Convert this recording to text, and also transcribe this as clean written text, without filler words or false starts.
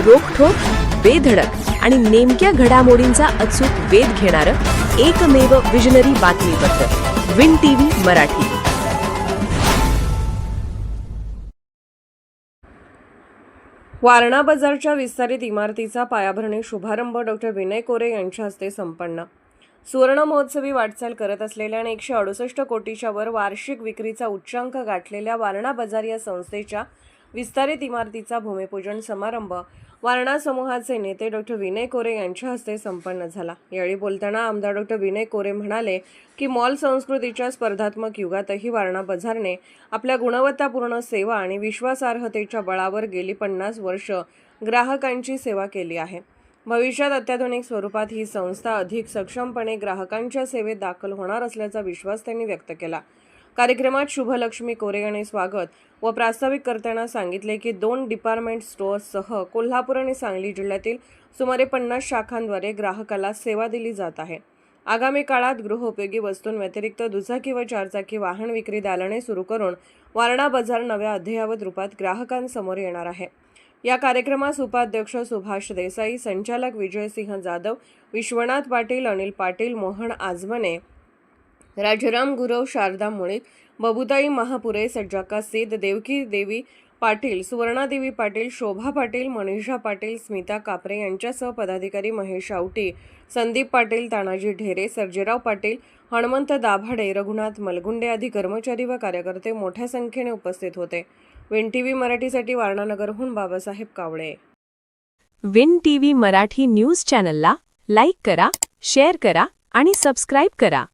रोखठोक, बेधडक आणि नेमक्या घडामोडींचा अचूक वेध घेणारं एकमेव विजनरी बातमीपत्र विन टीव्ही मराठी. वारणा बाजारच्या विस्तारित इमारतीचा पायाभरणी शुभारंभ डॉक्टर विनय कोरे यांच्या हस्ते संपन्न. सुवर्ण महोत्सवी वाटचाल करत असलेल्या आणि 168 कोटीच्या वर वार्षिक विक्रीचा उच्चांक गाठलेल्या वारणा बाजार या संस्थेच्या विस्तारित इमारतीचा भूमिपूजन समारंभ वारणा समूहाचे नेते डॉक्टर विनय कोरे यांच्या हस्ते संपन्न झाला. यावेळी बोलताना आमदार डॉक्टर विनय कोरे म्हणाले की मॉल संस्कृतीच्या स्पर्धात्मक युगातही वारणा बाजारने आपल्या गुणवत्तापूर्ण सेवा आणि विश्वासार्हतेच्या बळावर गेली 50 वर्ष ग्राहकांची सेवा केली आहे. भविष्यात अत्याधुनिक स्वरूपात ही संस्था अधिक सक्षमपणे ग्राहकांच्या सेवेत दाखल होणार असल्याचा विश्वास त्यांनी व्यक्त केला. कार्यक्रमात शुभलक्ष्मी कोरे यांनी स्वागत व प्रास्ताविक करताना सांगितले की 2 डिपार्टमेंट स्टोअर्ससह कोल्हापूर आणि सांगली जिल्ह्यातील सुमारे 50 शाखांद्वारे ग्राहकाला सेवा दिली जात आहे. आगामी काळात गृहोपयोगी वस्तूंव्यतिरिक्त दुचाकी व चारचाकी वाहन विक्री दालने सुरू करून वारणा बाजार नव्या अद्ययावत रूपात ग्राहकांसमोर येणार आहे. या कार्यक्रमास उपाध्यक्ष सुभाष देसाई, संचालक विजयसिंह जाधव, विश्वनाथ पाटील, अनिल पाटील, मोहन आजमने, राजाराम गुरव, शारदा मुळीक, बबुताई महापुरे, सज्जाका सिद्ध, देवकी देवी पाटील, सुवर्णादेवी पाटील, शोभा पाटील, मनीषा पाटील, स्मिता कापरे यांच्यासह पदाधिकारी महेश आवटी, संदीप पाटील, तानाजी ढेरे, सर्जेराव पाटील, हनुमंत दाभाडे, रघुनाथ मलगुंडे आदी कर्मचारी व कार्यकर्ते मोठ्या संख्येने उपस्थित होते. विन टीव्ही मराठीसाठी वारणानगरहून बाबासाहेब कावळे. विन टीव्ही मराठी न्यूज चॅनलला लाईक करा, शेअर करा आणि सबस्क्राईब करा.